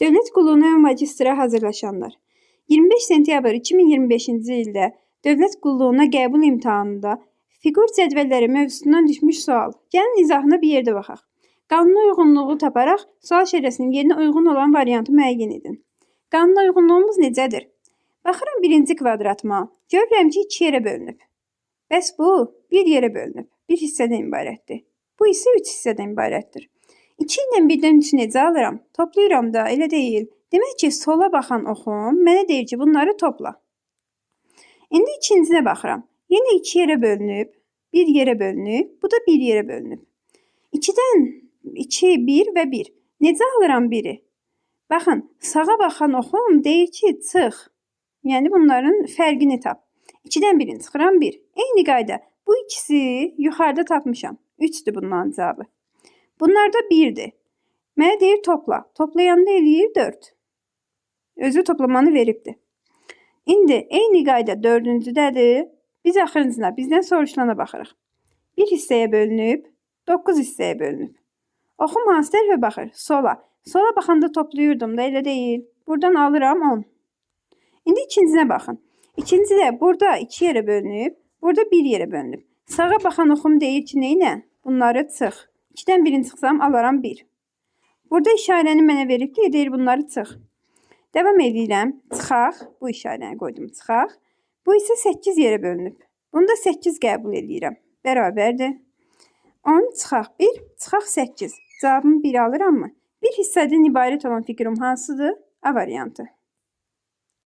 Dövlət qulluğuna magistra hazırlaşanlar. 25 sentyabr 2025-ci ildə dövlət qulluğuna qəbul imtahanında fiqur cədvəlləri mövzusundan düşmüş sual. Gəlin izahına bir yerdə baxaq. Qanuna uyğunluğu taparaq sual şərəsinin yerinə uyğun olan variantı müəyyən edin. Qanuna uyğunluğumuz necədir? Baxıram birinci kvadratıma. Görürəm ki, 2 yerə bölünüb. Bəs bu bir yerə bölünüb. Bir hissədən ibarətdir. Bu isə 3 hissədən ibarətdir. 2 ilə 1-dən 3-ü necə alıram? Toplayıram da, elə deyil. Demək ki, sola baxan oxum mənə deyir ki, bunları topla. İndi ikincinə baxıram. Yenə 2 yerə bölünüb, 1 yerə bölünüb, bu da 1 yerə bölünüb. 2-dən 2, 1 və 1. Necə alıram 1-i? Baxın, sağa baxan oxum deyir ki, çıx. Yəni bunların fərqini tap. 2-dən 1-in çıxıram 1. Eyni qayda. Bu ikisi yuxarıda tapmışam. 3-dür bunların cavabı. Bunlar da 1-dir. Mənə deyir topla. Toplayanda eləyir 4. Özü toplamanı veribdir. İndi eyni qayda 4-cüdədir. Biz axırıncına, bizdən soruşulana baxırıq. 1 hissəyə bölünüb, 9 hissəyə bölünüb. Oxum hansı tərəfə baxır? Sola. Sola baxanda toplayırdım da, elə deyil. Buradan alıram 10. İndi ikincinə baxın. İkinci də burada 2 yerə bölünüb, burada 1 yerə bölünüb. Sağa baxan oxum deyir ki, neynə? Bunları çıx. 2-dən 1-ini çıxsam, alaram 1. Burada işarəni mənə verib ki, deyir bunları çıx. Davam edirəm. Çıxaq. Bu işarəni qoydum, çıxaq. Bu isə 8 yerə bölünüb. Bunu da 8 qəbul edirəm. Bərabərdir. 10 çıxaq 1, çıxaq 8. Cavabımı 1 alıram mı? Bir hissədən ibarət olan fikrim hansıdır? A variantı.